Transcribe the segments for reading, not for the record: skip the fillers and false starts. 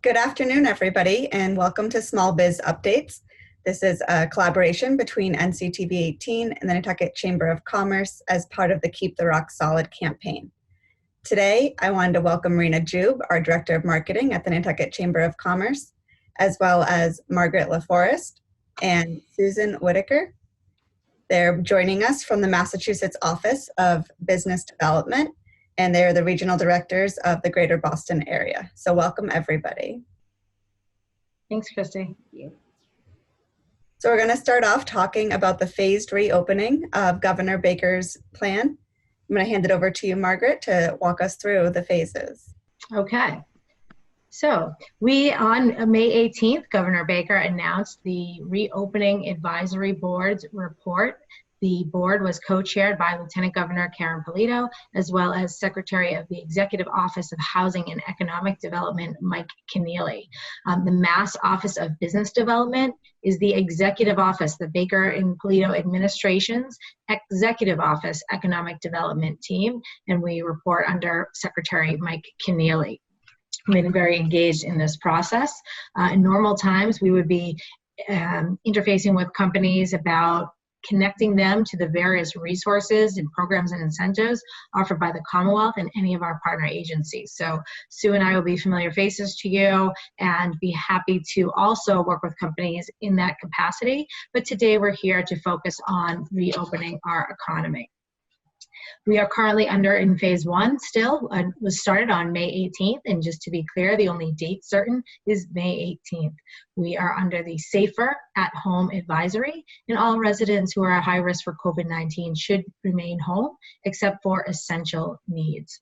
Good afternoon, everybody, and welcome to Small Biz Updates. This is a collaboration between NCTV 18 and the Nantucket Chamber of Commerce as part of the Keep the Rock Solid campaign. Today, I wanted to welcome Marina Jube, our Director of Marketing at the Nantucket Chamber of Commerce, as well as Margaret Laforest and Susan Whitaker. They're joining us from the Massachusetts Office of Business Development, and they're the regional directors of the Greater Boston area. So welcome, everybody. Thanks, Kristie. So we're going to start off talking about the phased reopening of Governor Baker's plan. I'm going to hand it over to you, Margaret, to walk us through the phases. Okay. So on May 18th, Governor Baker announced the Reopening Advisory Board's report. The board was co-chaired by Lieutenant Governor Karen Polito, as well as Secretary of the Executive Office of Housing and Economic Development, Mike Keneally. The Mass Office of Business Development is the executive office, the Baker and Polito administration's executive office economic development team, and we report under Secretary Mike Keneally. We've been very engaged in this process. In normal times, we would be interfacing with companies about connecting them to the various resources and programs and incentives offered by the Commonwealth and any of our partner agencies. So Sue and I will be familiar faces to you and be happy to also work with companies in that capacity. But today we're here to focus on reopening our economy. We are currently in phase one still. Was started on May 18th, and just to be clear, the only date certain is May 18th. We are under the Safer at Home advisory, and all residents who are at high risk for COVID-19 should remain home except for essential needs.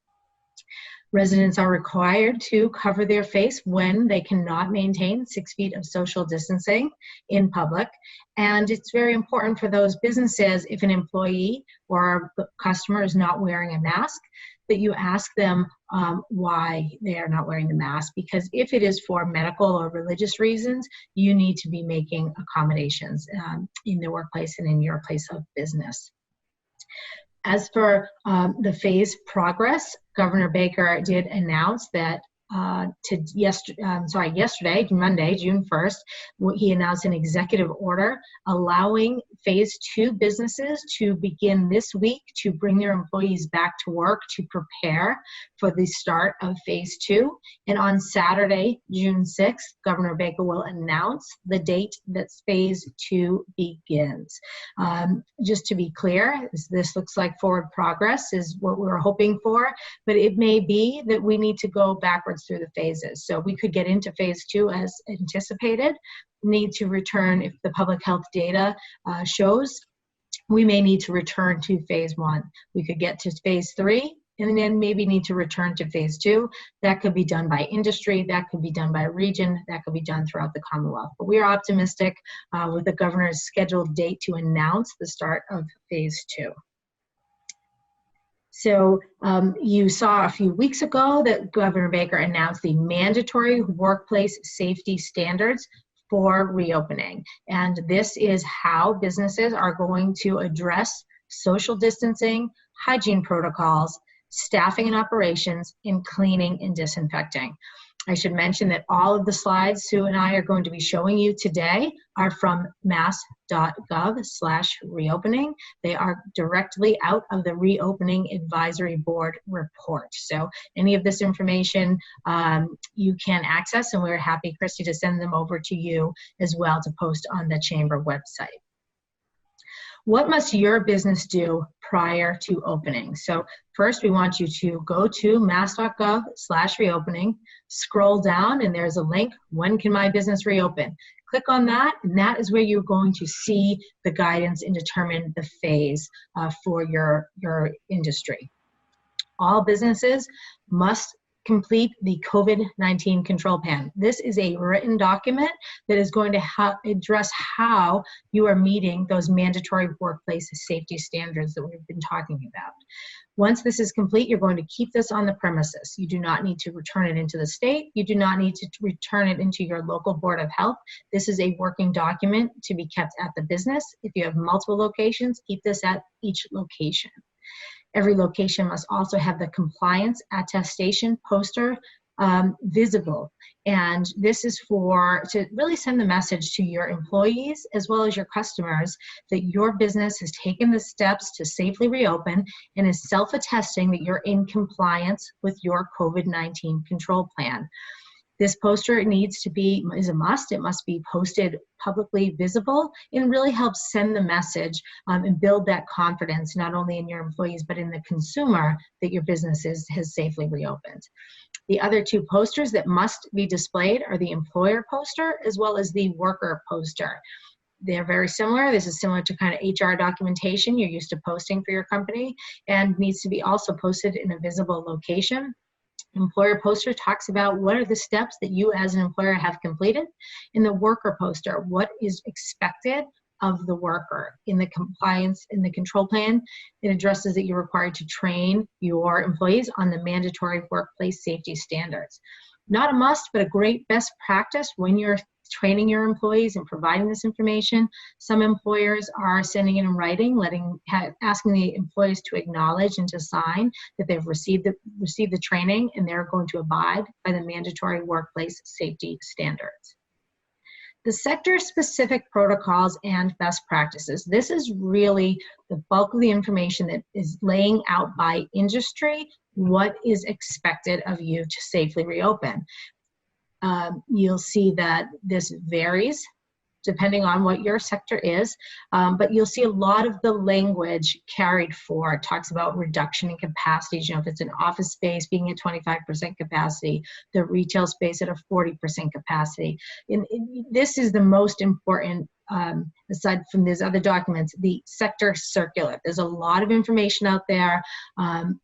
Residents are required to cover their face when they cannot maintain 6 feet of social distancing in public. And it's very important for those businesses, if an employee or a customer is not wearing a mask, that you ask them why they are not wearing the mask. Because if it is for medical or religious reasons, you need to be making accommodations in the workplace and in your place of business. As for the phase progress, Governor Baker did announce that yesterday, Monday, June 1st, he announced an executive order allowing phase two businesses to begin this week to bring their employees back to work to prepare for the start of phase two. And on Saturday, June 6th, Governor Baker will announce the date that phase two begins. Just to be clear, this looks like forward progress is what we were hoping for, but it may be that we need to go backwards through the phases. So we could get into phase two as anticipated, need to return if the public health data shows, we may need to return to phase one. We could get to phase three and then maybe need to return to phase two. That could be done by industry, that could be done by region, that could be done throughout the Commonwealth. But we are optimistic with the governor's scheduled date to announce the start of phase two. So you saw a few weeks ago that Governor Baker announced the mandatory workplace safety standards for reopening. And this is how businesses are going to address social distancing, hygiene protocols, staffing and operations, and cleaning and disinfecting. I should mention that all of the slides Sue and I are going to be showing you today are from mass.gov/reopening. They are directly out of the Reopening Advisory Board report. So any of this information you can access, and we're happy, Kristie, to send them over to you as well to post on the Chamber website. What must your business do prior to opening? So first, we want you to go to mass.gov/reopening, scroll down, and there's a link, when can my business reopen? Click on that, and that is where you're going to see the guidance and determine the phase for your industry. All businesses must complete the COVID-19 control plan. This is a written document that is going to address how you are meeting those mandatory workplace safety standards that we've been talking about. Once this is complete, you're going to keep this on the premises. You do not need to return it into the state. You do not need to return it into your local Board of Health. This is a working document to be kept at the business. If you have multiple locations, keep this at each location. Every location must also have the compliance attestation poster visible. And this is to really send the message to your employees as well as your customers that your business has taken the steps to safely reopen and is self-attesting that you're in compliance with your COVID-19 control plan. This poster is a must. It must be posted publicly visible and really helps send the message and build that confidence, not only in your employees, but in the consumer that your business has safely reopened. The other two posters that must be displayed are the employer poster as well as the worker poster. They're very similar. This is similar to kind of HR documentation you're used to posting for your company, and needs to be also posted in a visible location. Employer poster talks about what are the steps that you as an employer have completed. In the worker poster, what is expected of the worker. In the compliance, in the control plan, it addresses that you're required to train your employees on the mandatory workplace safety standards. Not a must, but a great best practice when you're training your employees and providing this information. Some employers are sending it in writing, asking the employees to acknowledge and to sign that they've received the training and they're going to abide by the mandatory workplace safety standards. The sector-specific protocols and best practices. This is really the bulk of the information that is laying out by industry what is expected of you to safely reopen. You'll see that this varies depending on what your sector is, but you'll see a lot of the language carried forward. It talks about reduction in capacities, if it's an office space being at 25% capacity, the retail space at a 40% capacity. And this is the most important, aside from these other documents, the sector circular. There's a lot of information out there.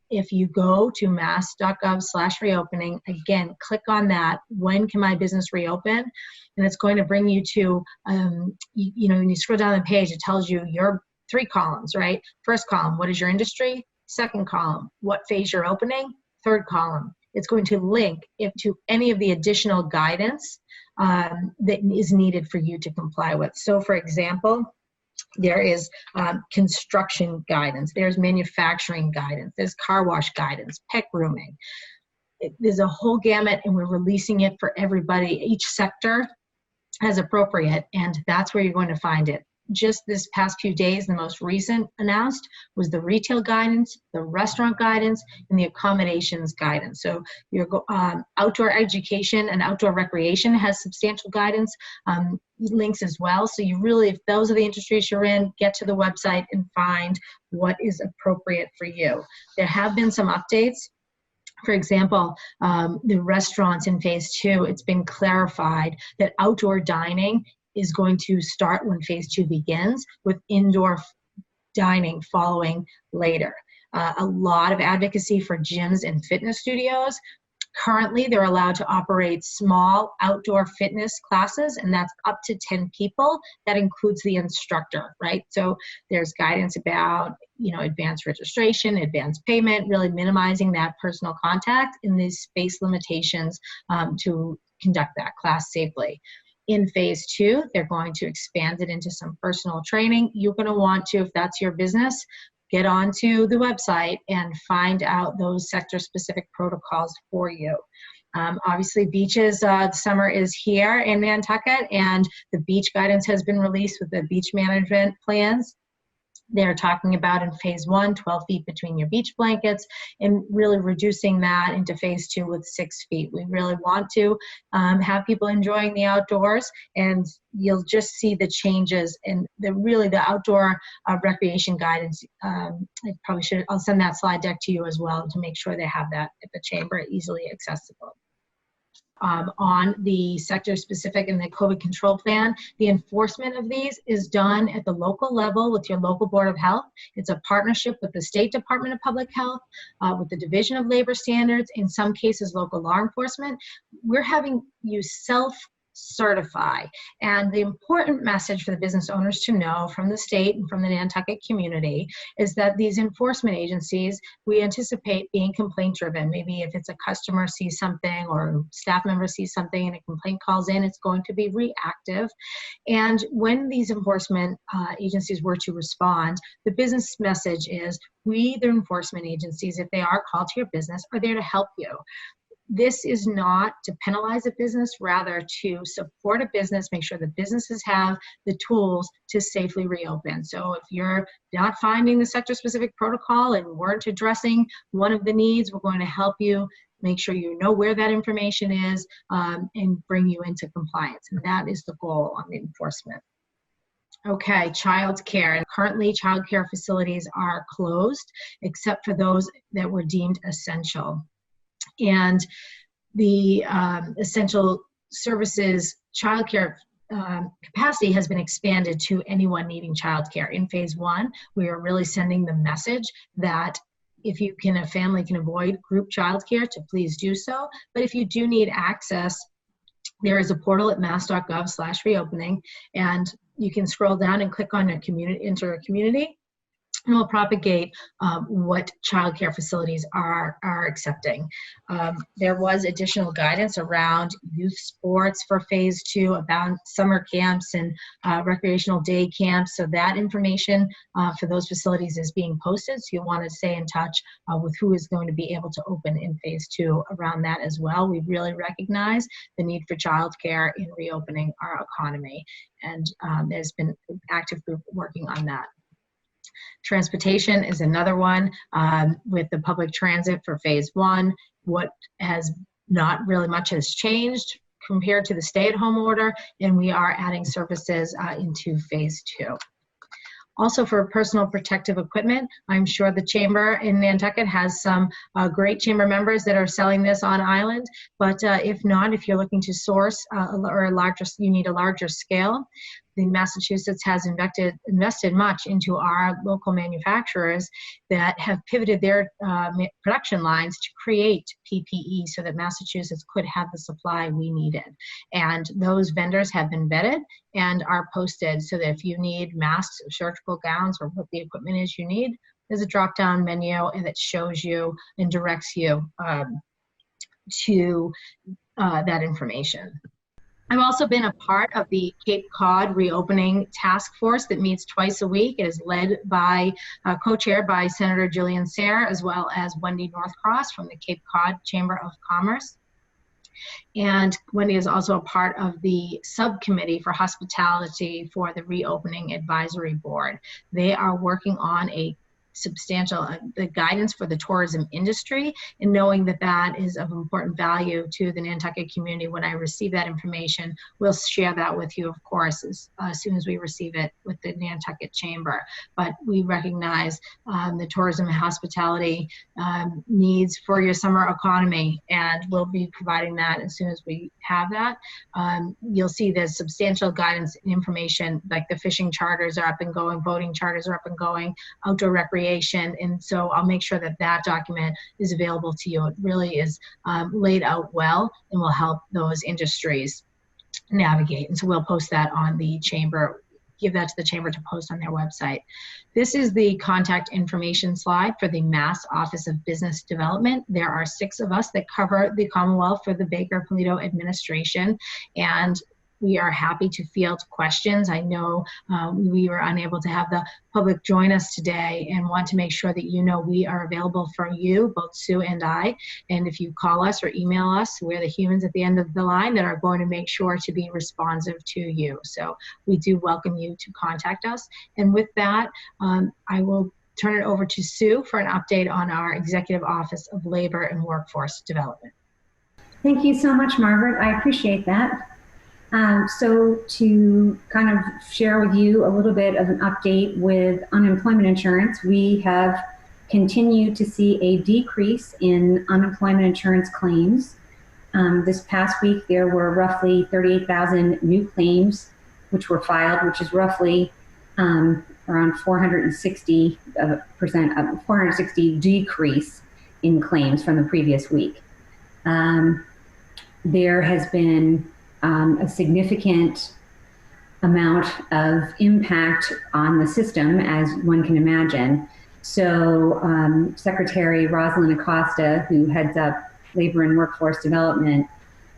If you go to mass.gov/reopening, again, click on that, when can my business reopen? And it's going to bring you to, when you scroll down the page, it tells you your 3 columns, right? First column, what is your industry? Second column, what phase you're opening? Third column, it's going to link to any of the additional guidance that is needed for you to comply with. So for example, there is construction guidance, there's manufacturing guidance, there's car wash guidance, pet grooming. There's a whole gamut, and we're releasing it for everybody, each sector as appropriate, and that's where you're going to find it. Just this past few days, the most recent announced was the retail guidance, the restaurant guidance, and the accommodations guidance. So your outdoor education and outdoor recreation has substantial guidance links as well. So you really, if those are the industries you're in, get to the website and find what is appropriate for you. There have been some updates. For example, the restaurants in phase 2, it's been clarified that outdoor dining is going to start when phase 2 begins, with indoor dining following later. A lot of advocacy for gyms and fitness studios. Currently, they're allowed to operate small outdoor fitness classes, and that's up to 10 people. That includes the instructor, right? So there's guidance about, advanced registration, advanced payment, really minimizing that personal contact and these space limitations to conduct that class safely. In phase 2, they're going to expand it into some personal training. You're going to want to, if that's your business, get onto the website and find out those sector-specific protocols for you. Obviously, beaches, summer is here in Nantucket, and the beach guidance has been released with the beach management plans. They're talking about in phase 1, 12 feet between your beach blankets, and really reducing that into phase 2 with 6 feet. We really want to have people enjoying the outdoors, and you'll just see the changes in the outdoor recreation guidance. I'll send that slide deck to you as well to make sure they have that at the chamber, easily accessible. On the sector-specific and the COVID control plan, the enforcement of these is done at the local level with your local Board of Health. It's a partnership with the State Department of Public Health, with the Division of Labor Standards, in some cases local law enforcement. We're having you self-certify. And the important message for the business owners to know from the state and from the Nantucket community is that these enforcement agencies, we anticipate being complaint-driven. Maybe if it's a customer sees something or staff member sees something and a complaint calls in, it's going to be reactive. And when these enforcement agencies were to respond, the business message is, we, the enforcement agencies, if they are called to your business, are there to help you. This is not to penalize a business, rather to support a business, make sure the businesses have the tools to safely reopen. So if you're not finding the sector-specific protocol and weren't addressing one of the needs, we're going to help you make sure you know where that information is, and bring you into compliance. And that is the goal on the enforcement. Okay, child care. And currently, child care facilities are closed, except for those that were deemed essential. And the essential services childcare capacity has been expanded to anyone needing childcare. In phase 1, we are really sending the message that if you can, a family can avoid group childcare, to please do so. But if you do need access, there is a portal at mass.gov/reopening, and you can scroll down and click on a community, enter a community, and we'll propagate what childcare facilities are accepting. There was additional guidance around youth sports for phase 2, about summer camps and recreational day camps. So that information for those facilities is being posted. So you'll want to stay in touch with who is going to be able to open in phase 2 around that as well. We really recognize the need for childcare in reopening our economy. And there's been an active group working on that. Transportation is another one, with the public transit for phase 1. What has not really much has changed compared to the stay-at-home order, and we are adding services into phase 2. Also, for personal protective equipment, I'm sure the chamber in Nantucket has some great chamber members that are selling this on island. But if not, if you're looking to source you need a larger scale, the Massachusetts has invested much into our local manufacturers that have pivoted their production lines to create PPE so that Massachusetts could have the supply we needed. And those vendors have been vetted and are posted so that if you need masks, surgical gowns, or what the equipment is you need, there's a drop-down menu and it shows you and directs you to that information. I've also been a part of the Cape Cod Reopening Task Force that meets twice a week. It is led by, co-chaired by Senator Julian Sayre, as well as Wendy Northcross from the Cape Cod Chamber of Commerce. And Wendy is also a part of the subcommittee for hospitality for the Reopening Advisory Board. They are working on a substantial the guidance for the tourism industry, and knowing that that is of important value to the Nantucket community. When I receive that information, we'll share that with you, of course, as soon as we receive it with the Nantucket Chamber. But we recognize the tourism and hospitality needs for your summer economy, and we'll be providing that as soon as we have that. You'll see there's substantial guidance and information, like the fishing charters are up and going, boating charters are up and going, outdoor recreation. And so I'll make sure that that document is available to you. It really is laid out well and will help those industries navigate. And so we'll post that on the chamber, give that to the chamber to post on their website. This is the contact information slide for the Mass Office of Business Development. There are 6 of us that cover the Commonwealth for the Baker-Polito administration, and we are happy to field questions. I know we were unable to have the public join us today, and want to make sure that you know we are available for you, both Sue and I. And if you call us or email us, we're the humans at the end of the line that are going to make sure to be responsive to you. So we do welcome you to contact us. And with that, I will turn it over to Sue for an update on our Executive Office of Labor and Workforce Development. Thank you so much, Margaret. I appreciate that. So to kind of share with you a little bit of an update with unemployment insurance, we have continued to see a decrease in unemployment insurance claims. This past week, there were roughly 38,000 new claims which were filed, which is roughly around 460% of 460 decrease in claims from the previous week. There has been a significant amount of impact on the system, as one can imagine. So Secretary Rosalind Acosta, who heads up Labor and Workforce Development,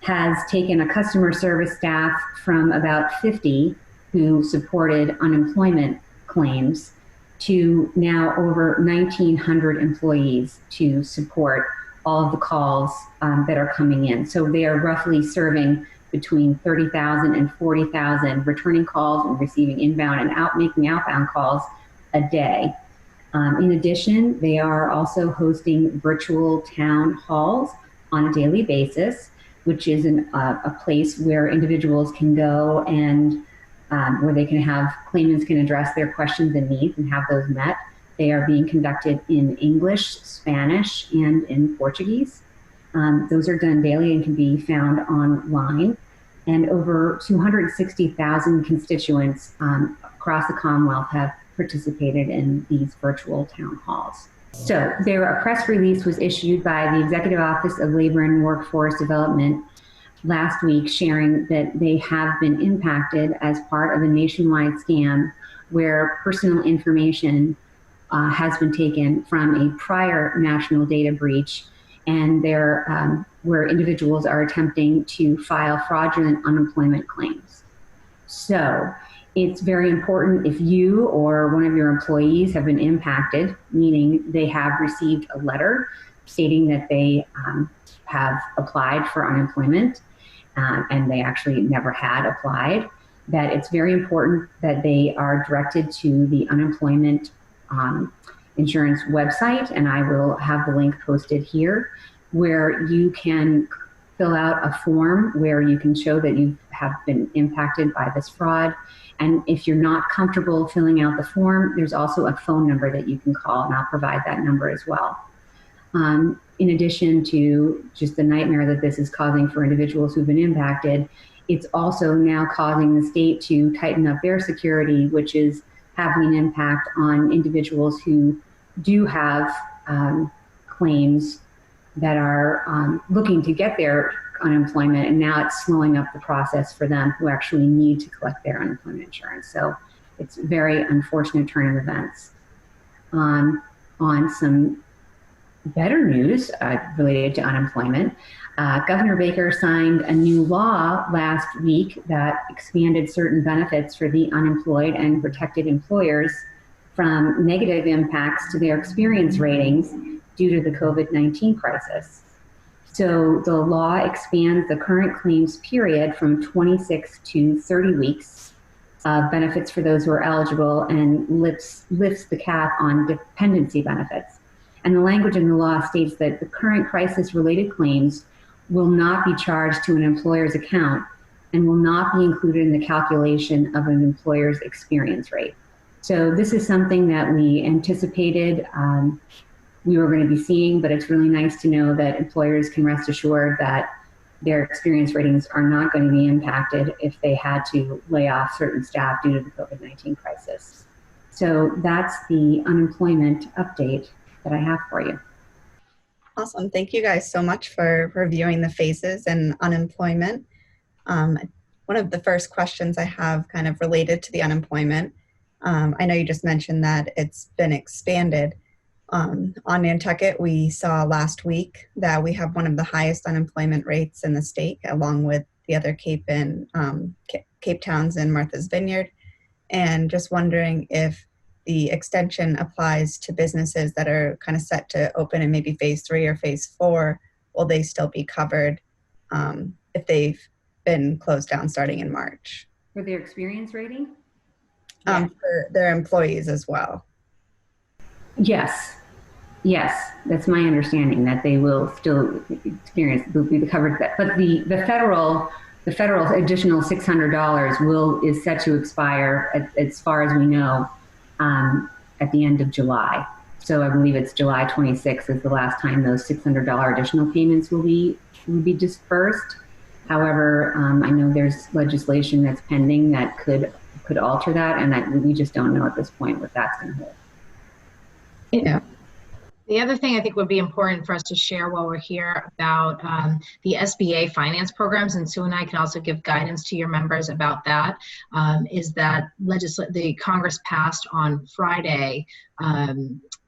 has taken a customer service staff from about 50 who supported unemployment claims to now over 1,900 employees to support all of the calls that are coming in. So they are roughly serving between 30,000 and 40,000 returning calls and receiving inbound and making outbound calls a day. In addition, they are also hosting virtual town halls on a daily basis, which is a place where individuals can go and where they can have claimants can address their questions and needs and have those met. They are being conducted in English, Spanish, and in Portuguese. Those are done daily and can be found online. And over 260,000 constituents across the Commonwealth have participated in these virtual town halls. So a press release was issued by the Executive Office of Labor and Workforce Development last week sharing that they have been impacted as part of a nationwide scam where personal information has been taken from a prior national data breach, and where individuals are attempting to file fraudulent unemployment claims. So it's very important if you or one of your employees have been impacted, meaning they have received a letter stating that they have applied for unemployment and they actually never had applied, that it's very important that they are directed to the unemployment insurance website, and I will have the link posted here, where you can fill out a form where you can show that you have been impacted by this fraud. And if you're not comfortable filling out the form, there's also a phone number that you can call, and I'll provide that number as well. In addition to just the nightmare that this is causing for individuals who've been impacted, it's also now causing the state to tighten up their security, which is having an impact on individuals who do have claims that are looking to get their unemployment, and now it's slowing up the process for them who actually need to collect their unemployment insurance. So it's a very unfortunate turn of events. On some better news related to unemployment, Governor Baker signed a new law last week that expanded certain benefits for the unemployed and protected employers from negative impacts to their experience ratings due to the COVID-19 crisis. So the law expands the current claims period from 26 to 30 weeks of benefits for those who are eligible, and lifts the cap on dependency benefits. And the language in the law states that the current crisis-related claims will not be charged to an employer's account and will not be included in the calculation of an employer's experience rate. So this is something that we anticipated we were going to be seeing, but it's really nice to know that employers can rest assured that their experience ratings are not going to be impacted if they had to lay off certain staff due to the COVID-19 crisis. So that's the unemployment update that I have for you. Awesome. Thank you guys so much for reviewing the phases and unemployment. One of the first questions I have kind of related to the unemployment, I know you just mentioned that it's been expanded. On Nantucket, we saw last week that we have one of the highest unemployment rates in the state, along with the other Cape Towns and Martha's Vineyard. And just wondering if the extension applies to businesses that are kind of set to open in maybe phase 3 or phase 4, will they still be covered if they've been closed down starting in March? For their experience rating? For their employees as well. Yes, that's my understanding, that they will still they'll be covered. But the federal additional $600 is set to expire, as far as we know, at the end of July. So I believe it's July 26th is the last time those $600 additional payments will be dispersed. However, I know there's legislation that's pending that could alter that, and that we just don't know at this point what that's going to hold. Yeah. The other thing I think would be important for us to share while we're here about the SBA finance programs, and Sue and I can also give guidance to your members about that, is that the Congress passed on Friday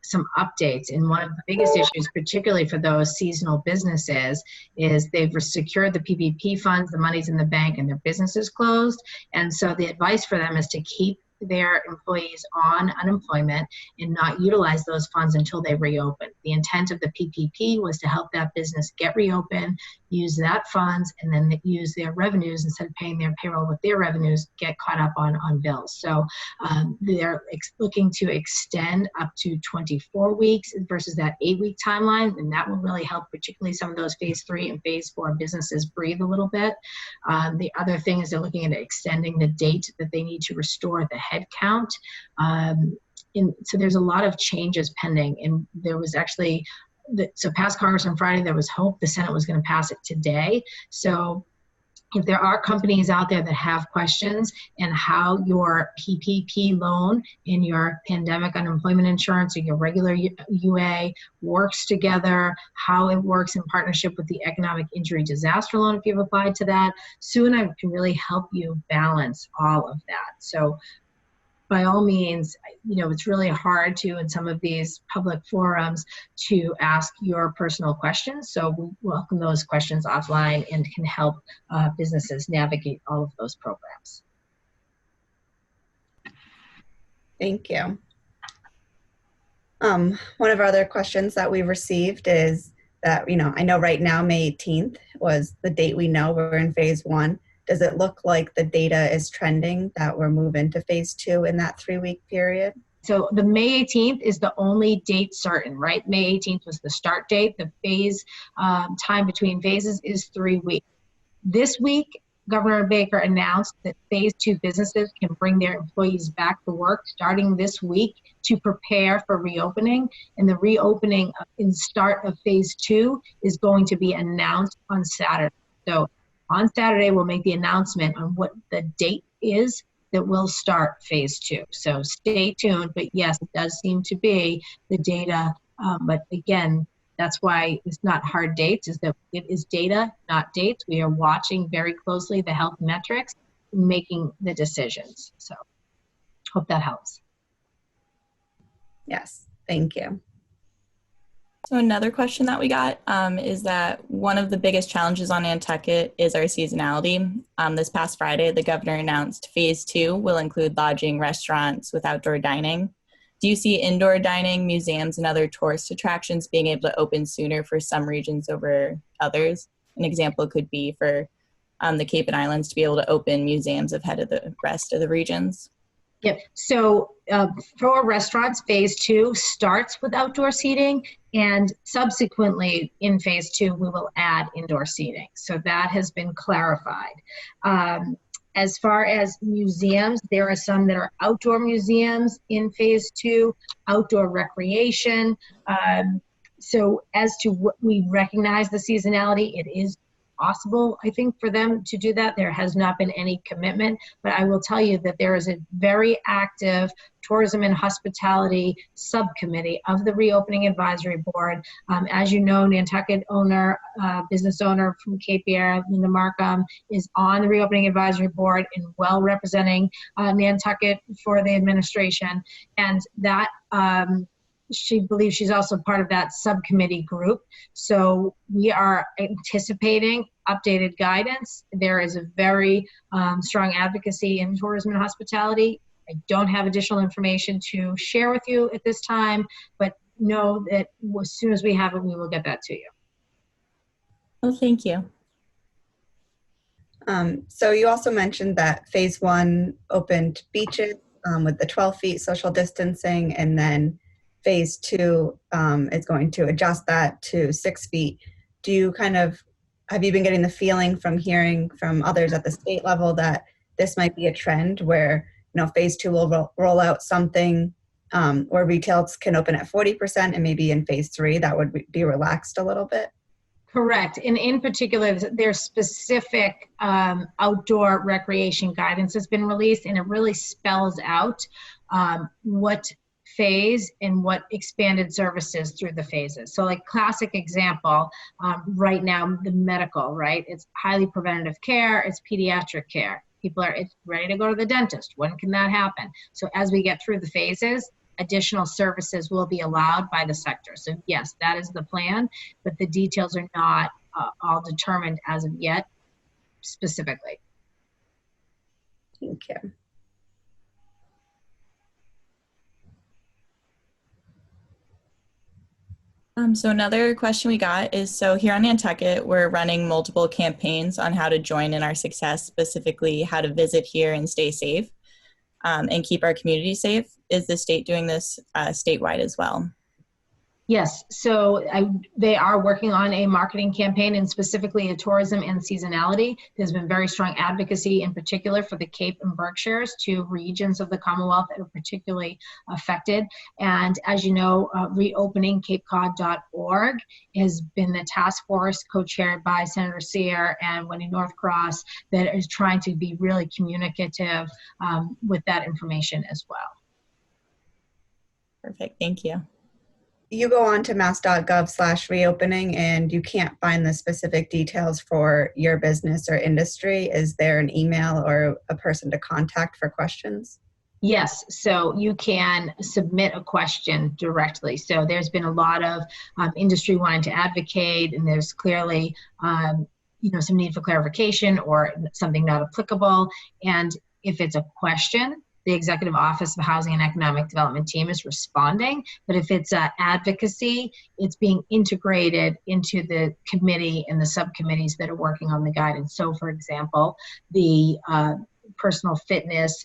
some updates. And one of the biggest issues, particularly for those seasonal businesses, is they've secured the PPP funds, the money's in the bank, and their business is closed. And so the advice for them is to keep their employees on unemployment and not utilize those funds until they reopen. The intent of the PPP was to help that business get reopened, use that funds, and then use their revenues instead of paying their payroll with their revenues, get caught up on bills. So they're looking to extend up to 24 weeks versus that 8-week timeline, and that will really help particularly some of those phase 3 and phase 4 businesses breathe a little bit. The other thing is they're looking at extending the date that they need to restore the head count. So there's a lot of changes pending, and there was actually, so past Congress on Friday, there was hope the Senate was going to pass it today. So if there are companies out there that have questions and how your PPP loan and your pandemic unemployment insurance or your regular UA works together, how it works in partnership with the economic injury disaster loan, if you've applied to that, Sue and I can really help you balance all of that. So by all means, it's really hard to, in some of these public forums, to ask your personal questions. So we welcome those questions offline and can help businesses navigate all of those programs. Thank you. One of our other questions that we received is that, I know right now May 18th was the date we know we're in phase 1. Does it look like the data is trending that we're moving to phase 2 in that 3-week period? So the May 18th is the only date certain, right? May 18th was the start date. The phase time between phases is 3 weeks. This week, Governor Baker announced that phase 2 businesses can bring their employees back to work starting this week to prepare for reopening. And the reopening in start of phase 2 is going to be announced on Saturday. So on Saturday, we'll make the announcement on what the date is that will start phase 2. So stay tuned, but yes, it does seem to be the data. But again, that's why it's not hard dates, is that it is data, not dates. We are watching very closely the health metrics, making the decisions. So hope that helps. Yes, thank you. So another question that we got is that one of the biggest challenges on Nantucket is our seasonality. This past Friday, the governor announced phase 2 will include lodging, restaurants with outdoor dining. Do you see indoor dining, museums, and other tourist attractions being able to open sooner for some regions over others? An example could be for the Cape and Islands to be able to open museums ahead of the rest of the regions. Yep. So for restaurants, phase 2 starts with outdoor seating, and subsequently in phase 2, we will add indoor seating. So that has been clarified. As far as museums, there are some that are outdoor museums in phase 2, outdoor recreation. So as to what we recognize the seasonality, it is possible, I think, for them to do that. There has not been any commitment, but I will tell you that there is a very active tourism and hospitality subcommittee of the Reopening Advisory Board. As you know, Nantucket business owner from Cape Air, Linda Markham, is on the Reopening Advisory Board and well representing Nantucket for the administration. And that she believes she's also part of that subcommittee group. So we are anticipating updated guidance. There is a very strong advocacy in tourism and hospitality. I don't have additional information to share with you at this time, but know that as soon as we have it, we will get that to you. Well, thank you. So you also mentioned that phase 1 opened beaches with the 12 feet social distancing, and then phase 2 is going to adjust that to 6 feet. Do you have you been getting the feeling from hearing from others at the state level that this might be a trend where, phase 2 will roll out something where retails can open at 40%, and maybe in phase 3 that would be relaxed a little bit? Correct. And in particular, there's specific outdoor recreation guidance that's been released, and it really spells out what phase and what expanded services through the phases. So like classic example, right now, the medical, right? It's highly preventative care, it's pediatric care. People are ready to go to the dentist. When can that happen? So as we get through the phases, additional services will be allowed by the sector. So yes, that is the plan, but the details are not all determined as of yet specifically. Thank you. So another question we got is, so here on Nantucket, we're running multiple campaigns on how to join in our success, specifically how to visit here and stay safe and keep our community safe. Is the state doing this statewide as well? Yes, so they are working on a marketing campaign and specifically a tourism and seasonality. There's been very strong advocacy in particular for the Cape and Berkshires, two regions of the Commonwealth that are particularly affected. And as you know, reopeningcapecod.org has been the task force co-chaired by Senator Sear and Wendy Northcross that is trying to be really communicative with that information as well. Perfect, thank you. You go on to mass.gov/reopening and you can't find the specific details for your business or industry. Is there an email or a person to contact for questions? Yes, so you can submit a question directly. So there's been a lot of industry wanting to advocate, and there's clearly some need for clarification or something not applicable. And if it's a question, the Executive Office of Housing and Economic Development team is responding. But if it's advocacy, it's being integrated into the committee and the subcommittees that are working on the guidance. So, for example, the personal fitness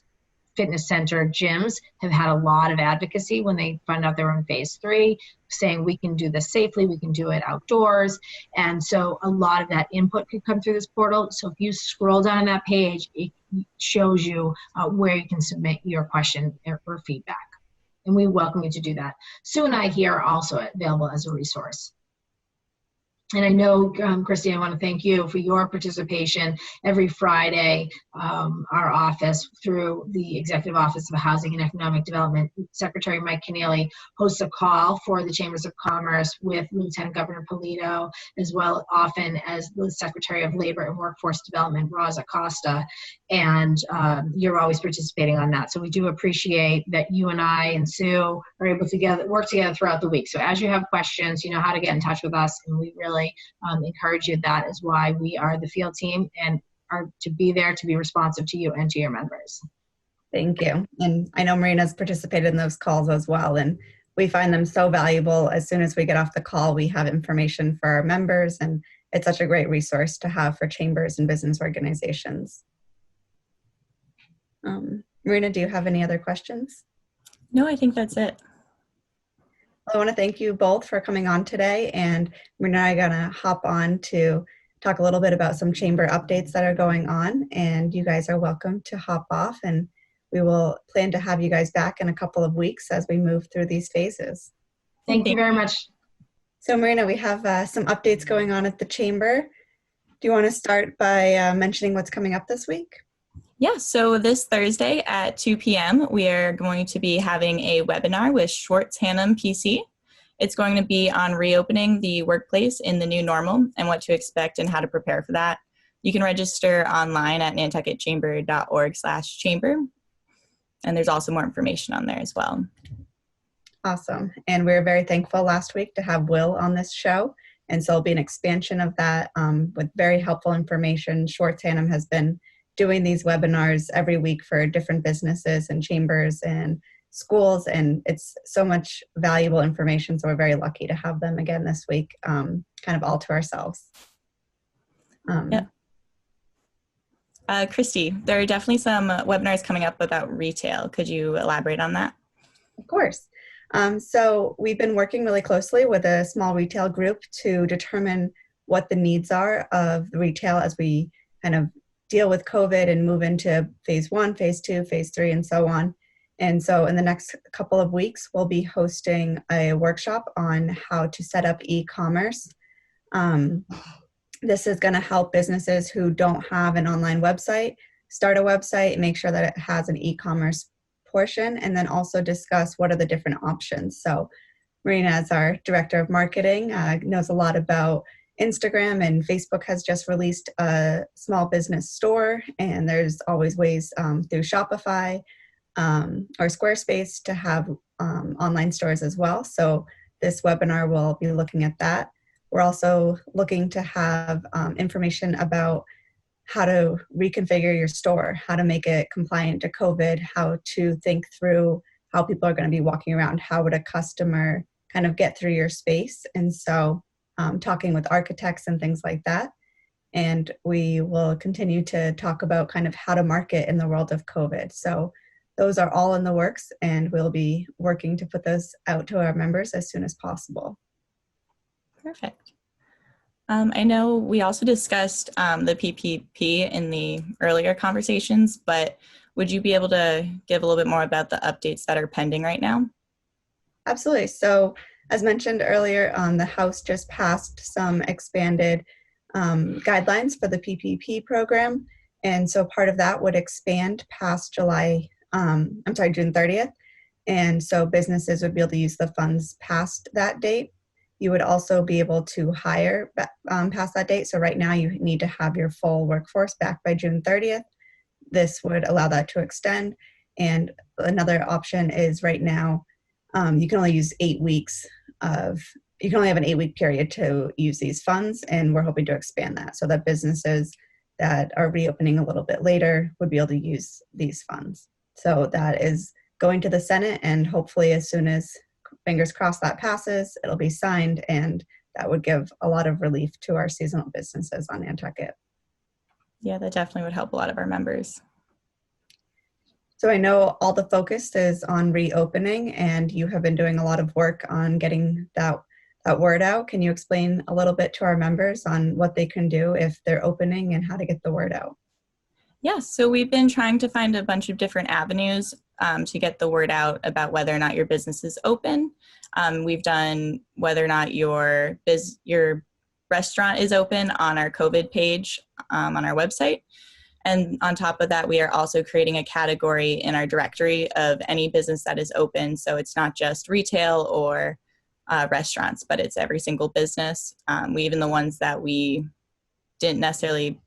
center gyms have had a lot of advocacy when they found out they're in phase 3, saying we can do this safely, we can do it outdoors. And so a lot of that input could come through this portal. So if you scroll down that page, it shows you where you can submit your question or feedback. And we welcome you to do that. Sue and I here are also available as a resource. And I know, Kristie, I want to thank you for your participation every Friday. Our office, through the Executive Office of Housing and Economic Development, Secretary Mike Keneally hosts a call for the Chambers of Commerce with Lieutenant Governor Polito, as well often as the Secretary of Labor and Workforce Development, Rosa Costa. And you're always participating on that. So we do appreciate that you and I and Sue are able to work together throughout the week. So as you have questions, you know how to get in touch with us, and we really encourage you. That is why we are the field team and are to be there to be responsive to you and to your members. Thank you. And I know Marina's participated in those calls as well, and we find them so valuable. As soon as we get off the call, we have information for our members, and it's such a great resource to have for chambers and business organizations. Marina, do you have any other questions? No, I think that's it. I want to thank you both for coming on today, and Marina and I are going to hop on to talk a little bit about some chamber updates that are going on, and you guys are welcome to hop off, and we will plan to have you guys back in a couple of weeks as we move through these phases. Thank you very much. So Marina, we have some updates going on at the chamber. Do you want to start by mentioning what's coming up this week? Yeah, so this Thursday at 2 p.m., we are going to be having a webinar with Schwartz Hannum PC. It's going to be on reopening the workplace in the new normal and what to expect and how to prepare for that. You can register online at nantucketchamber.org/chamber, and there's also more information on there as well. Awesome. And we're very thankful last week to have Will on this show. And so it'll be an expansion of that with very helpful information. Schwartz Hannum has been doing these webinars every week for different businesses and chambers and schools, and it's so much valuable information. So we're very lucky to have them again this week, kind of all to ourselves. Yeah. Kristie, there are definitely some webinars coming up about retail. Could you elaborate on that? Of course. So we've been working really closely with a small retail group to determine what the needs are of the retail as we kind of deal with COVID and move into phase 1, phase 2, phase 3, and so on. And so in the next couple of weeks, we'll be hosting a workshop on how to set up e-commerce. This is going to help businesses who don't have an online website start a website and make sure that it has an e-commerce portion, and then also discuss what are the different options. So Marina, as our director of marketing, knows a lot about Instagram, and Facebook has just released a small business store, and there's always ways through Shopify or Squarespace to have online stores as well. So this webinar will be looking at that. We're also looking to have information about how to reconfigure your store, how to make it compliant to COVID, how to think through how people are going to be walking around, how would a customer kind of get through your space. And so talking with architects and things like that. And we will continue to talk about kind of how to market in the world of COVID. So those are all in the works, and we'll be working to put those out to our members as soon as possible. Perfect. I know we also discussed the PPP in the earlier conversations, but would you be able to give a little bit more about the updates that are pending right now? Absolutely. So as mentioned earlier, the House just passed some expanded guidelines for the PPP program. And so part of that would expand past June 30th. And so businesses would be able to use the funds past that date. You would also be able to hire past that date. So right now you need to have your full workforce back by June 30th. This would allow that to extend. And another option is right now, you can only use 8 weeks you can only have an 8-week period to use these funds. And we're hoping to expand that so that businesses that are reopening a little bit later would be able to use these funds. So that is going to the Senate, and hopefully as soon as, fingers crossed, that passes, it'll be signed, and that would give a lot of relief to our seasonal businesses on Nantucket. Yeah, that definitely would help a lot of our members. So I know all the focus is on reopening, and you have been doing a lot of work on getting that word out. Can you explain a little bit to our members on what they can do if they're opening and how to get the word out? Yeah, so we've been trying to find a bunch of different avenues to get the word out about whether or not your business is open. We've done whether or not your restaurant is open on our COVID page on our website. And on top of that, we are also creating a category in our directory of any business that is open. So it's not just retail or restaurants, but it's every single business. Even the ones that didn't necessarily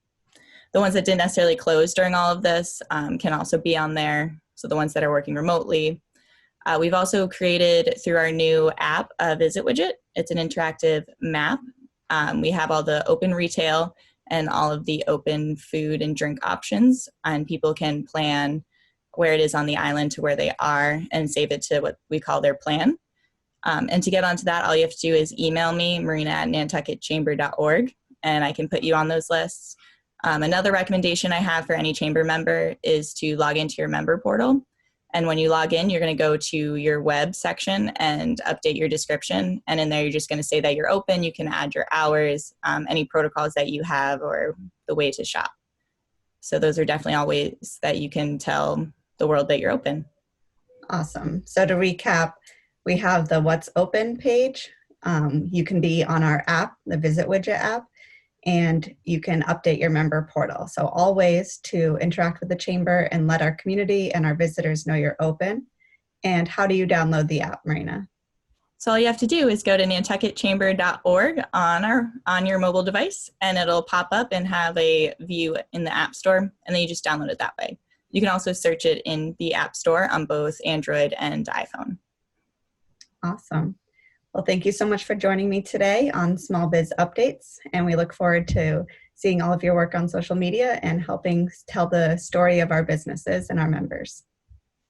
close during all of this can also be on there. So the ones that are working remotely. We've also created through our new app a visit widget. It's an interactive map. We have all the open retail and all of the open food and drink options, and people can plan where it is on the island to where they are and save it to what we call their plan. And to get onto that, all you have to do is email me, Marina at nantucketchamber.org, and I can put you on those lists. Another recommendation I have for any chamber member is to log into your member portal. And when you log in, you're going to go to your web section and update your description. And in there, you're just going to say that you're open. You can add your hours, any protocols that you have, or the way to shop. So those are definitely all ways that you can tell the world that you're open. Awesome. So to recap, we have the What's Open page. You can be on our app, the Visit Widget app, and you can update your member portal. So all ways to interact with the chamber and let our community and our visitors know you're open. And how do you download the app, Marina? So all you have to do is go to nantucketchamber.org on your mobile device, and it'll pop up and have a view in the App Store, and then you just download it that way. You can also search it in the App Store on both Android and iPhone. Awesome. Well, thank you so much for joining me today on Small Biz Updates, and we look forward to seeing all of your work on social media and helping tell the story of our businesses and our members.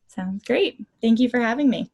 Sounds great. Thank you for having me.